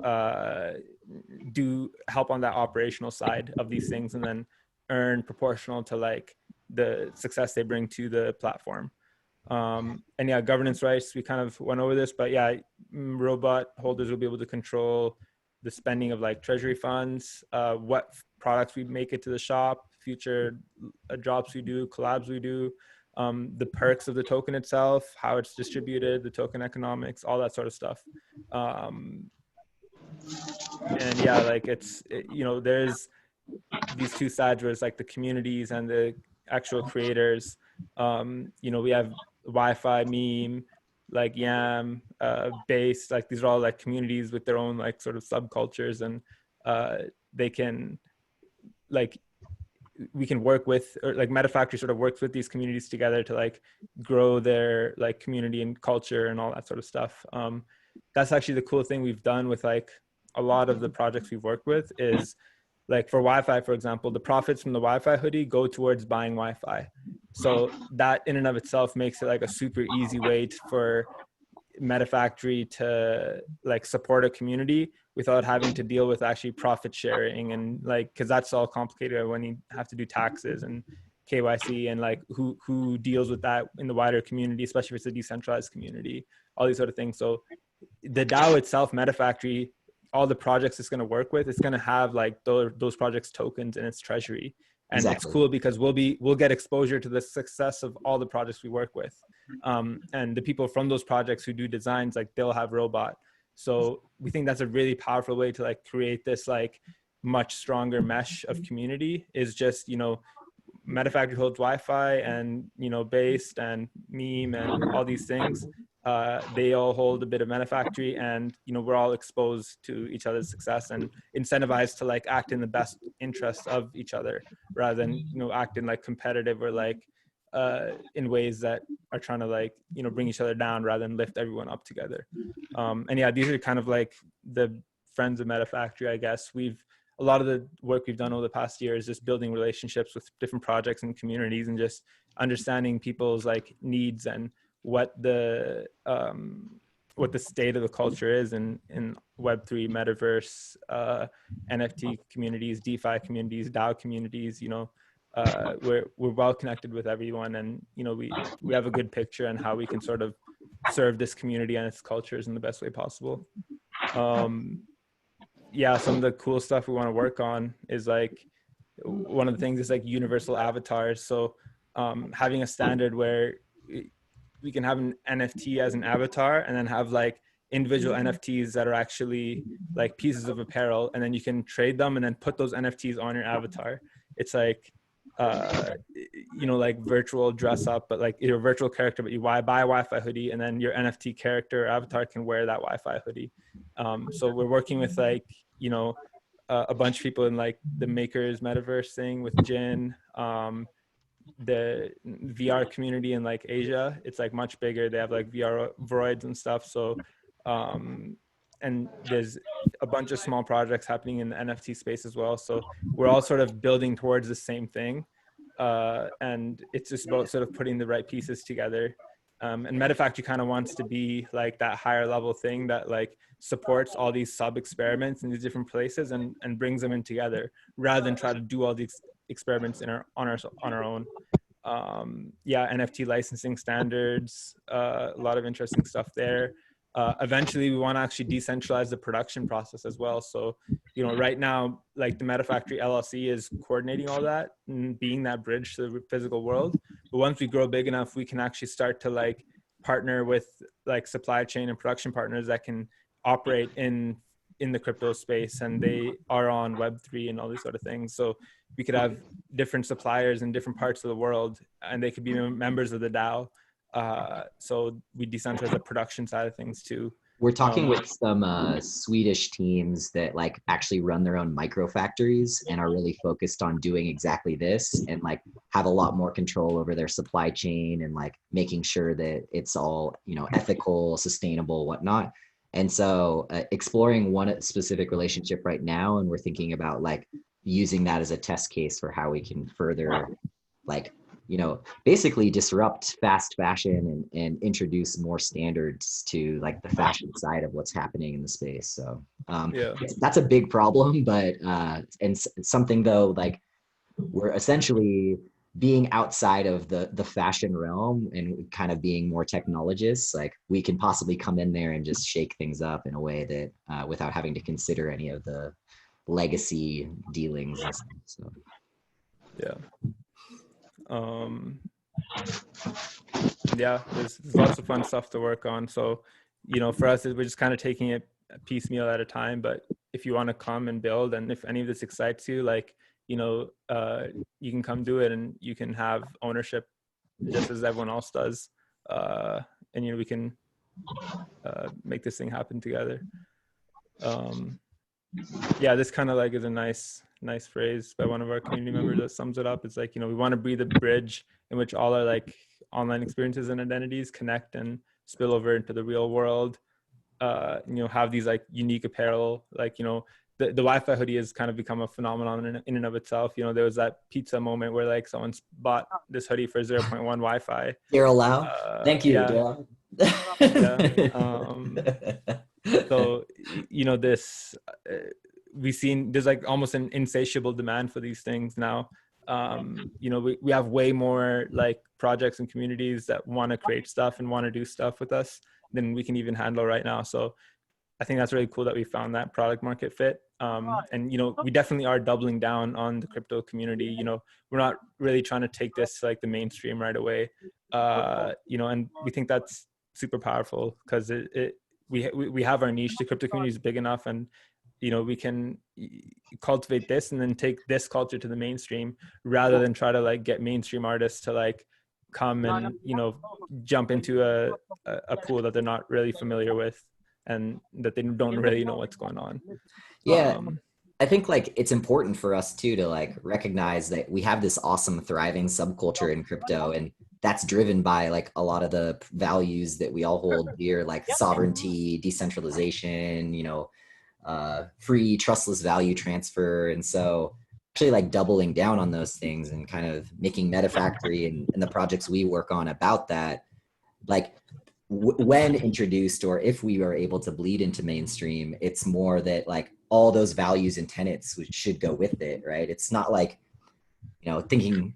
help on that operational side of these things, and then earn proportional to like the success they bring to the platform. And yeah, governance rights, we kind of went over this, but yeah, robot holders will be able to control the spending of like treasury funds, what products we make it to the shop, future drops we do, collabs we do, the perks of the token itself, how it's distributed, the token economics, all that sort of stuff. And yeah, like you know, there's these two sides where it's like the communities and the actual creators. You know, we have Wi-Fi, meme, like Yam, Base, like these are all like communities with their own like sort of subcultures, and they can like, we can work with, or like MetaFactory sort of works with these communities together to like grow their like community and culture and all that sort of stuff. That's actually the cool thing we've done with like a lot of the projects we've worked with is like for Wi-Fi, for example, the profits from the Wi-Fi hoodie go towards buying Wi-Fi. So that in and of itself makes it like a super easy way for MetaFactory to like support a community without having to deal with actually profit sharing, and like, because that's all complicated when you have to do taxes and KYC, and like who deals with that in the wider community, especially if it's a decentralized community, all these sort of things. So the DAO itself, MetaFactory, all the projects it's going to work with, it's going to have like those projects tokens in its treasury. And It's cool because we'll get exposure to the success of all the projects we work with. And the people from those projects who do designs, like they'll have robot. So we think that's a really powerful way to like create this like much stronger mesh of community, is just, you know, MetaFactory holds Wi-Fi and, you know, Based and Meme and all these things. They all hold a bit of MetaFactory, and, you know, we're all exposed to each other's success and incentivized to like act in the best interests of each other, rather than, you know, act in like competitive or like in ways that are trying to like, you know, bring each other down rather than lift everyone up together. And yeah, these are kind of like the friends of MetaFactory, I guess. A lot of the work we've done over the past year is just building relationships with different projects and communities, and just understanding people's like needs and what the state of the culture is in Web3, metaverse, NFT communities, DeFi communities, DAO communities, you know, we're well connected with everyone, and we have a good picture on how we can sort of serve this community and its cultures in the best way possible. Yeah, some of the cool stuff we want to work on is like, one of the things is like universal avatars. So having a standard where we can have an NFT as an avatar, and then have like individual NFTs that are actually like pieces of apparel, and then you can trade them and then put those NFTs on your avatar. It's like like virtual dress up, but like you're a virtual character, but you buy a Wi-Fi hoodie, and then your NFT character avatar can wear that Wi-Fi hoodie. So we're working with like a bunch of people in like the makers metaverse thing with Jin, the VR community in like Asia. It's like much bigger. They have like VR Vroids and stuff. So and there's a bunch of small projects happening in the NFT space as well. So we're all sort of building towards the same thing. And it's just about sort of putting the right pieces together. And Metafactory kind of wants to be like that higher level thing that like supports all these sub experiments in these different places and brings them in together, rather than try to do all these experiments on our own. NFT licensing standards, a lot of interesting stuff there. Eventually we want to actually decentralize the production process as well. So, right now, like the Metafactory LLC is coordinating all that and being that bridge to the physical world. But once we grow big enough, we can actually start to like partner with like supply chain and production partners that can operate in the crypto space, and they are on Web3 and all these sort of things. So we could have different suppliers in different parts of the world, and they could be members of the DAO. So we decentralize the production side of things too. We're talking with some Swedish teams that like actually run their own micro factories and are really focused on doing exactly this, and like have a lot more control over their supply chain and like making sure that it's all, ethical, sustainable, whatnot. And so exploring one specific relationship right now, and we're thinking about like using that as a test case for how we can further like, basically disrupt fast fashion and introduce more standards to like the fashion side of what's happening in the space. So that's a big problem, but and something though, like we're essentially being outside of the fashion realm and kind of being more technologists. Like we can possibly come in there and just shake things up in a way that without having to consider any of the legacy dealings and stuff. So there's lots of fun stuff to work on. So for us, we're just kind of taking it piecemeal at a time. But if you want to come and build, and if any of this excites you, like you can come do it, and you can have ownership just as everyone else does, and we can make this thing happen together. This kind of like is a nice phrase by one of our community members that sums it up. It's like, we want to be the bridge in which all our like online experiences and identities connect and spill over into the real world. Have these like unique apparel, like, the Wi-Fi hoodie has kind of become a phenomenon in and of itself. There was that pizza moment where like someone's bought this hoodie for 0.1 Wi-Fi. Daryl Lau. Thank you, Daryl. So, this, we've seen there's like almost an insatiable demand for these things now. We have way more like projects and communities that want to create stuff and want to do stuff with us than we can even handle right now. So I think that's really cool that we found that product market fit. And, we definitely are doubling down on the crypto community. We're not really trying to take this to like the mainstream right away. And we think that's super powerful because we have our niche. The crypto community is big enough, and we can cultivate this and then take this culture to the mainstream, rather than try to like get mainstream artists to like come and jump into a pool that they're not really familiar with and that they don't really know what's going on. I think like it's important for us too to like recognize that we have this awesome thriving subculture in crypto, and that's driven by like a lot of the values that we all hold dear, like sovereignty, decentralization, free trustless value transfer. And so actually like doubling down on those things and kind of making Metafactory and the projects we work on about that, like when introduced, or if we are able to bleed into mainstream, it's more that like all those values and tenets should go with it, right? It's not like, thinking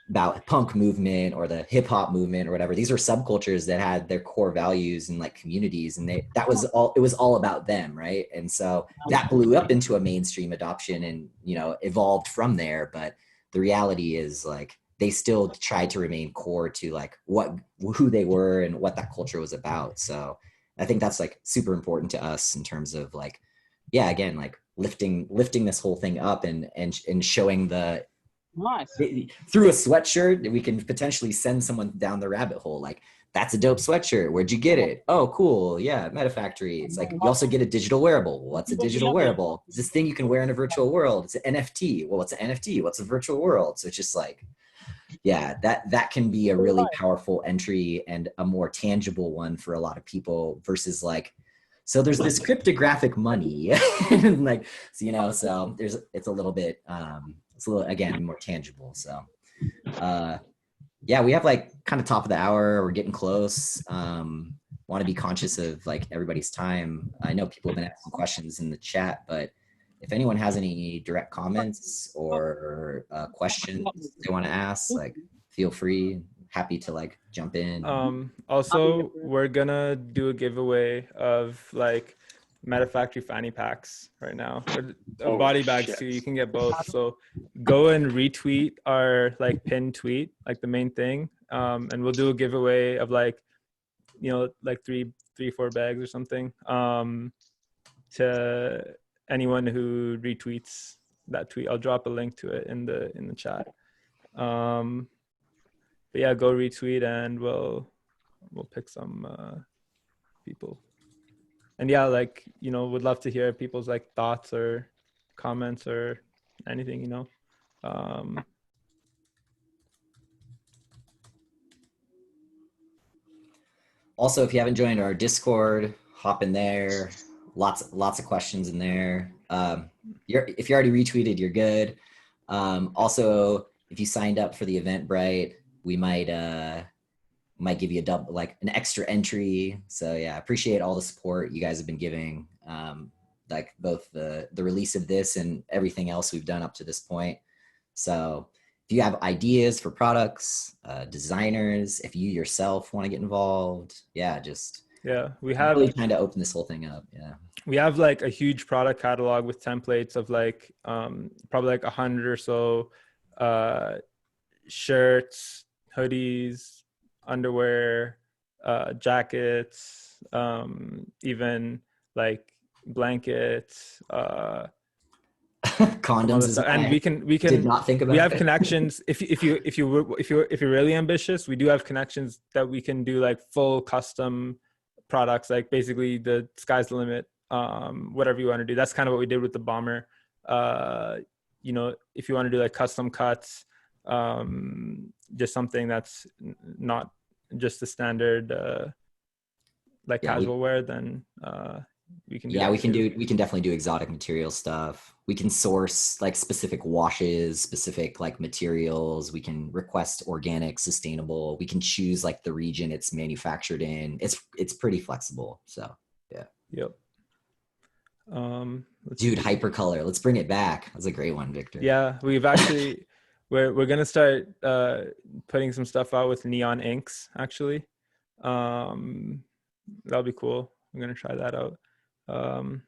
about punk movement or the hip hop movement or whatever, these were subcultures that had their core values and like communities, and it was all about them, right? And so that blew up into a mainstream adoption and evolved from there. But the reality is like they still tried to remain core to like who they were and what that culture was about. So I think that's like super important to us in terms of like, yeah, again, like lifting this whole thing up and showing the Nice. through a sweatshirt, we can potentially send someone down the rabbit hole. Like, that's a dope sweatshirt. Where'd you get it? Oh, cool. Yeah, Metafactory. It's like, you also get a digital wearable. What's a digital wearable? It's this thing you can wear in a virtual world. It's an NFT. Well, what's an NFT? What's a virtual world? So it's just like, yeah, that can be a really powerful entry and a more tangible one for a lot of people versus like, so there's this cryptographic money, like, so it's a little bit, it's a little, again, more tangible. So, yeah, we have like kind of top of the hour. We're getting close. Want to be conscious of like everybody's time. I know people have been asking questions in the chat, but if anyone has any direct comments or questions they want to ask, like feel free. Happy to like jump in. Also, we're gonna do a giveaway of like Metafactory fanny packs right now, or body bags too. You can get both. So go and retweet our like pinned tweet, like the main thing, and we'll do a giveaway of like, like three, 4 bags or something, to anyone who retweets that tweet. I'll drop a link to it in the chat. But yeah, go retweet and we'll pick some people. And yeah, like, would love to hear people's like thoughts or comments or anything, Also, if you haven't joined our Discord, hop in there. Lots of questions in there. If you already retweeted, you're good. Also, if you signed up for the Eventbrite, we might give you an extra entry. So yeah, appreciate all the support you guys have been giving, like both the release of this and everything else we've done up to this point. So if you have ideas for products, designers, if you yourself want to get involved, we have really trying to open this whole thing up. Yeah, we have like a huge product catalog with templates of like probably like 100 or so shirts, hoodies, underwear, jackets, even like blankets, condoms, and we can did not think about. We have connections. If you're really ambitious, we do have connections that we can do like full custom products. Like basically, the sky's the limit. Whatever you want to do. That's kind of what we did with the bomber. If you want to do like custom cuts, just something that's not just the standard casual wear, then we can do we can definitely do exotic material stuff. We can source like specific washes, specific like materials. We can request organic, sustainable. We can choose like the region it's manufactured in. It's pretty flexible. So yeah. Yep. Dude, hypercolor, let's bring it back. That's a great one, Victor. Yeah, we've actually we're gonna start putting some stuff out with neon inks actually. That'll be cool. I'm gonna try that out. I'm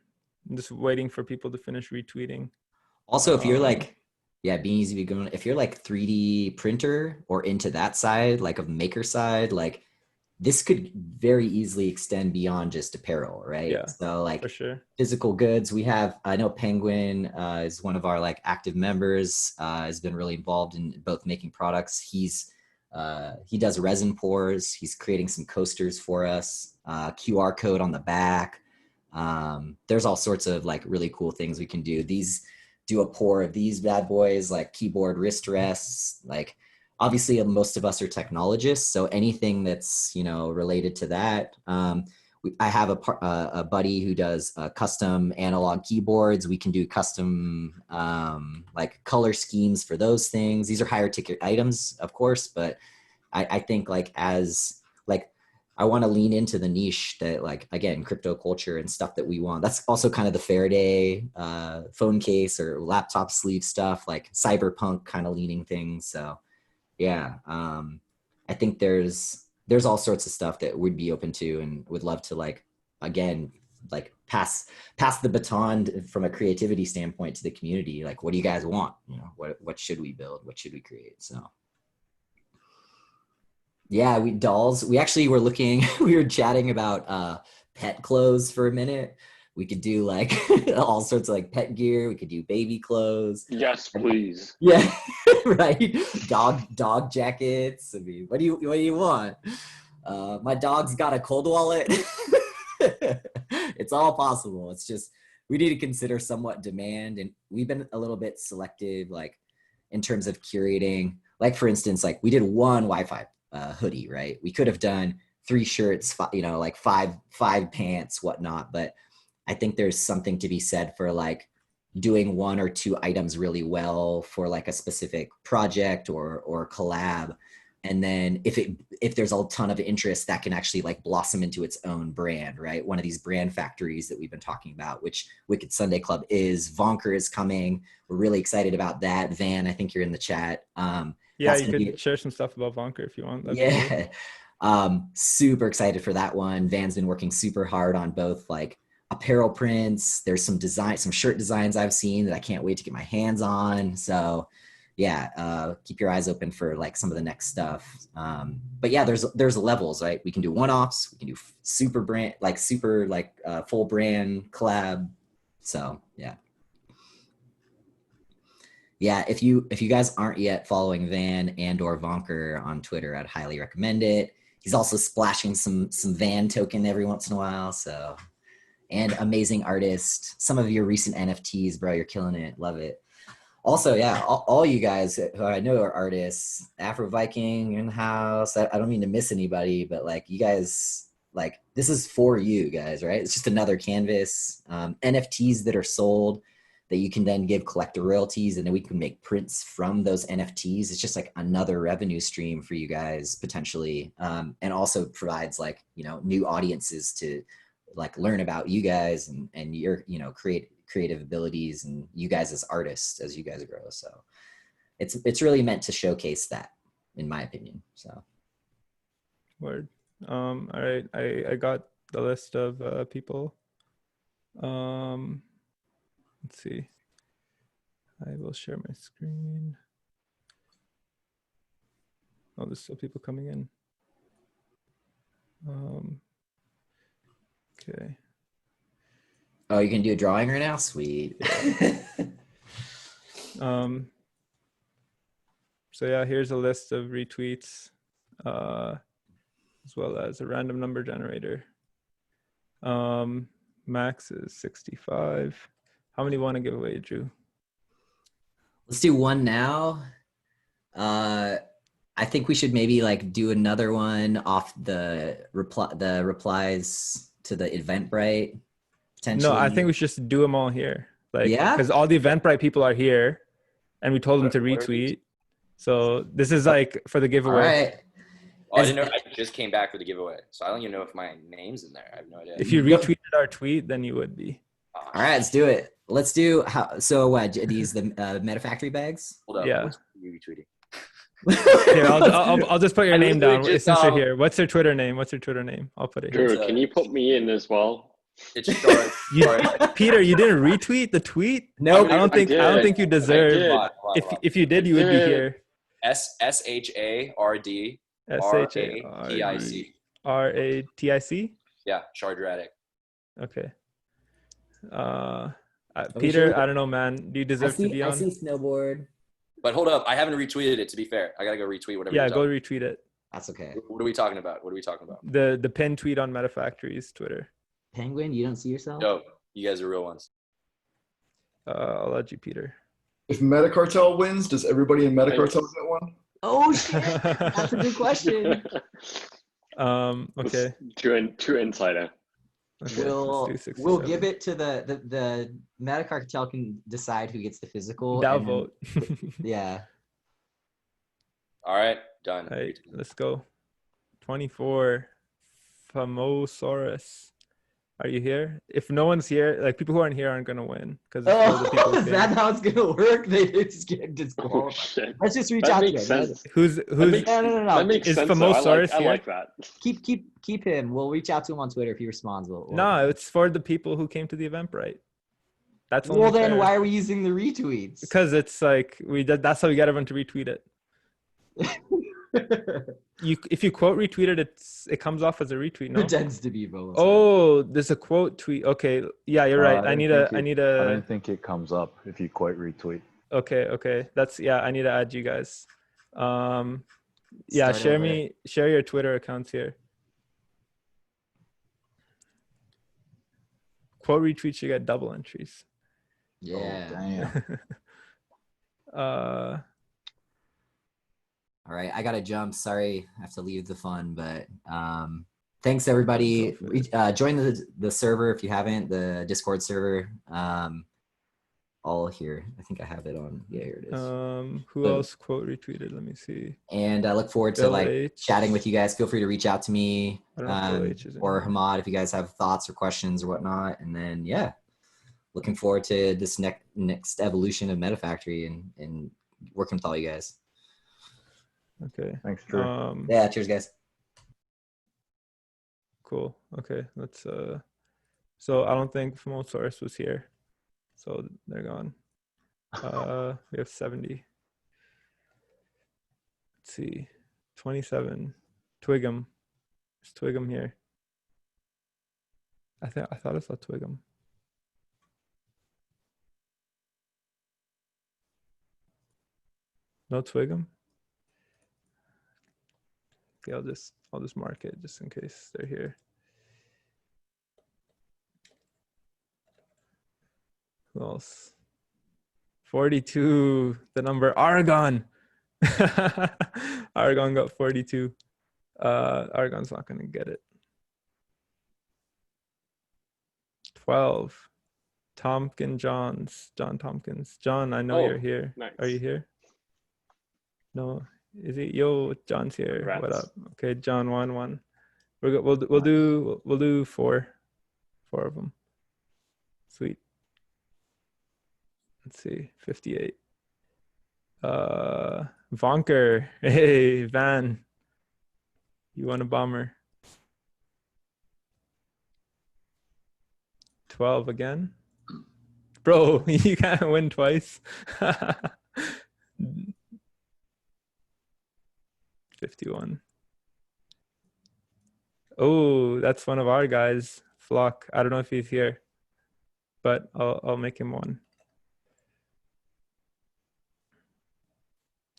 just waiting for people to finish retweeting. Also, if you're like, being easy to go, if you're like 3D printer or into that side, like of maker side, like this could very easily extend beyond just apparel, right? Yeah, so like for sure. Physical goods, I know Penguin is one of our like active members, has been really involved in both making products. He does resin pours. He's creating some coasters for us, QR code on the back. There's all sorts of like really cool things we can do. Do a pour of these bad boys, like keyboard wrist rests, like obviously most of us are technologists, so anything that's related to that. I have a buddy who does custom analog keyboards. We can do custom like color schemes for those things. These are higher ticket items, of course, but I think like as like I want to lean into the niche that, like, again, crypto culture and stuff that we want. That's also kind of the Faraday phone case or laptop sleeve stuff, like cyberpunk kind of leaning things. So yeah, I think there's all sorts of stuff that we'd be open to and would love to, like, again, like pass the baton from a creativity standpoint to the community. Like, what do you guys want? You know, what should we build? What should we create? So yeah, we actually were looking, we were chatting about pet clothes for a minute. We could do like all sorts of like pet gear. We could do baby clothes. Yes, please. Yeah, right. Dog jackets. I mean, what do you want? My dog's got a cold wallet. It's all possible. It's just, we need to consider somewhat demand, and we've been a little bit selective, like in terms of curating. Like, for instance, like we did one Wi-Fi hoodie, right? We could have done 3 shirts, like five pants, whatnot. But I think there's something to be said for like doing 1 or 2 items really well for like a specific project or collab. And then if there's a ton of interest, that can actually like blossom into its own brand, right? One of these brand factories that we've been talking about, which Wicked Sunday Club is. Vonker is coming. We're really excited about that. Van, I think you're in the chat. Yeah, you could share some stuff about Vonker if you want. Yeah. Super excited for that one. Van's been working super hard on both like apparel prints. There's some shirt designs I've seen that I can't wait to get my hands on. So yeah, keep your eyes open for like some of the next stuff. But yeah, there's levels, right? We can do one-offs, we can do super full brand collab. So yeah. Yeah, if you guys aren't yet following Van and or Vonker on Twitter, I'd highly recommend it. He's also splashing some Van token every once in a while. So, and amazing artist. Some of your recent NFTs, bro, you're killing it. Love it. Also, yeah, all you guys who I know are artists, Afro Viking in the house. I don't mean to miss anybody, but like you guys, like this is for you guys, right? It's just another canvas. NFTs that are sold that you can then give collector royalties, and then we can make prints from those NFTs. It's just like another revenue stream for you guys potentially, and also provides like, you know, new audiences to like learn about you guys and your, you know, creative abilities and you guys as artists as you guys grow. So it's really meant to showcase that, in my opinion. So word. All right, I got the list of people. Let's see. I will share my screen. Oh, there's still people coming in. Okay. Oh, you can do a drawing right now? Sweet. So yeah, here's a list of retweets, as well as a random number generator. Max is 65. How many want to give away, Drew? Let's do one now. I think we should maybe like do another one off the replies to the Eventbrite. Potentially. No, I think we should just do them all here. Like, yeah, because all the Eventbrite people are here, and we told them to retweet. So this is like for the giveaway. All right. Oh, I didn't know. I just came back for the giveaway, so I don't even know if my name's in there. I have no idea. If you retweeted our tweet, then you would be. Oh, all right, let's do it. Let's do these the Metafactory bags? Hold up. Yeah. What's you retweeting? Here, I'll just put your name down since you're here. What's their Twitter name? I'll put it here. Drew, can you put me in as well? It's Charles. Peter, you didn't retweet the tweet? No, I don't think you deserve. If you did, you would be here. SHARD RATIC. RATIC? Yeah, Shardratic. Okay. Peter, I don't know, man. Do you deserve to be on? I see snowboard. But hold up, I haven't retweeted it. To be fair, I gotta go retweet whatever. Yeah, go retweet it. That's okay. What are we talking about? The pinned tweet on Metafactory's Twitter. Penguin, you don't see yourself? No, you guys are real ones. I'll let you, Peter. If Metacartel wins, does everybody in Metacartel get one? Oh shit, that's a good question. Okay. True insider. Okay, we'll give it to the Metacartel can decide who gets the physical. Downvote. Yeah. All right, done. All right, let's go. 24, Famosaurus. Are you here? If no one's here, like people who aren't here aren't gonna win because it's for the people who Is came. that how it's gonna work? They just get Oh, disqualified. shit. Let's just reach That out to makes him. sense. Who's That makes, No. that makes Is sense. Though. Famosaurus I here? like that. Keep him. We'll reach out to him on Twitter if he responds. No, it's for the people who came to the Eventbrite. That's Well, only then fair. why are we using the retweets? Because it's like that's how we get everyone to retweet it. If you quote retweet it, it comes off as a retweet. No. Pretends to be Velosaurus. Oh, there's a quote tweet. Okay, yeah, you're right. I need a. I don't think it comes up if you quite retweet. Okay. I need to add you guys. Yeah, Start share your Twitter accounts here. Quote retweet should get double entries. Yeah. Oh, damn. All right, I gotta jump. Sorry, I have to leave the fun, but thanks everybody. Join the server if you haven't, the Discord server. All here. I think I have it on. Yeah, here it is. Who else quote retweeted? Let me see. And I look forward to Bill like H. chatting with you guys. Feel free to reach out to me I don't know if Bill H is in or here. Hamad if you guys have thoughts or questions or whatnot. And then yeah, looking forward to this next evolution of MetaFactory and working with all you guys. Okay. Thanks, Drew. Yeah, cheers, guys. Cool. Okay, let's. So I don't think Famosaurus was here, so they're gone. We have 70. Let's see, 27. Twigum. Is Twigum here? I thought I saw Twigum. No Twigum. Okay, I'll just mark it just in case they're here. Who else? 42, the number Aragon. Aragon got 42. Aragon's not gonna get it. 12. John Tompkins. John, I know you're here. Nice. Are you here? No. Is it? Yo, John's here. Congrats. What up? Okay, John 1-1. We'll do four of them. Sweet. Let's see, 58. Vonker. Hey, Van. You want a bomber? 12 again? Bro, you can't win twice. 51. Oh, that's one of our guys, Flock. I don't know if he's here, but I'll make him one.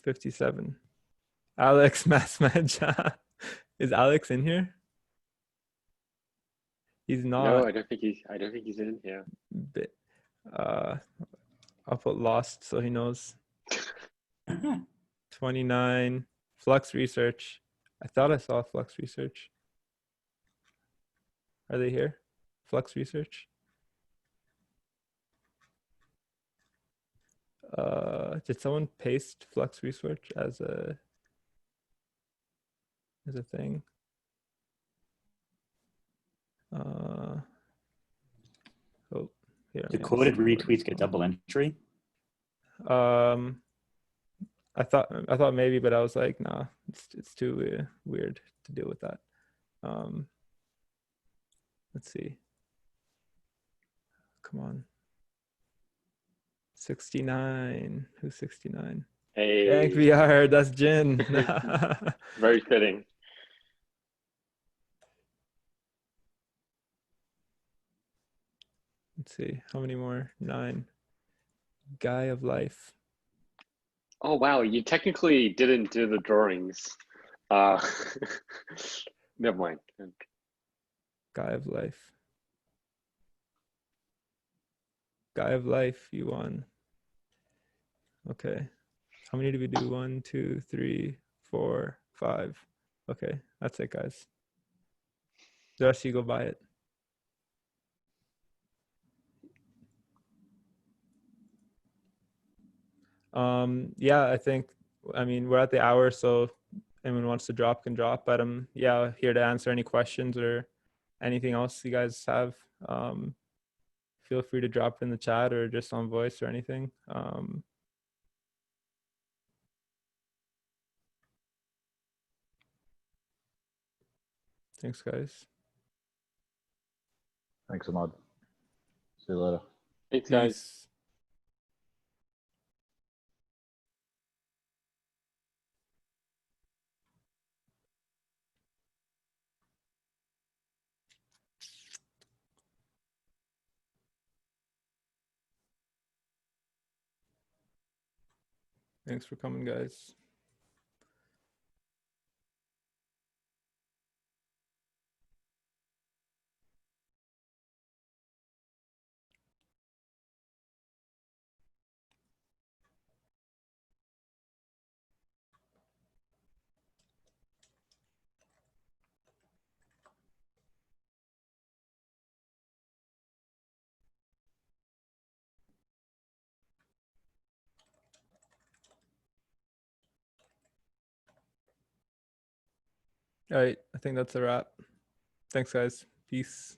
57. Alex Massmatch. Is Alex in here? He's not. No, I don't think he's in here. I'll put lost so he knows. 29. Flux Research. I thought I saw Flux Research. Are they here? Flux Research. Did someone paste Flux Research as a thing? Oh, here. The quoted retweets get double entry. I thought maybe, but I was like, nah, it's too weird to deal with that. Let's see. Come on. 69. Who's 69? Hey. Thank VR. That's Jin. Very fitting. Let's see. How many more? 9. Guy of Life. Oh wow, you technically didn't do the drawings. Never mind. Guy of Life. Guy of Life, you won. Okay. How many did we do? 1, 2, 3, 4, 5. Okay, that's it, guys. The rest of you go buy it. Yeah, I mean, we're at the hour, so anyone wants to drop can drop. But I'm here to answer any questions or anything else you guys have. Feel free to drop in the chat or just on voice or anything. Thanks, guys. Thanks, Ahmad. See you later. Thanks, guys. Peace. Thanks for coming, guys. All right, I think that's a wrap. Thanks, guys. Peace.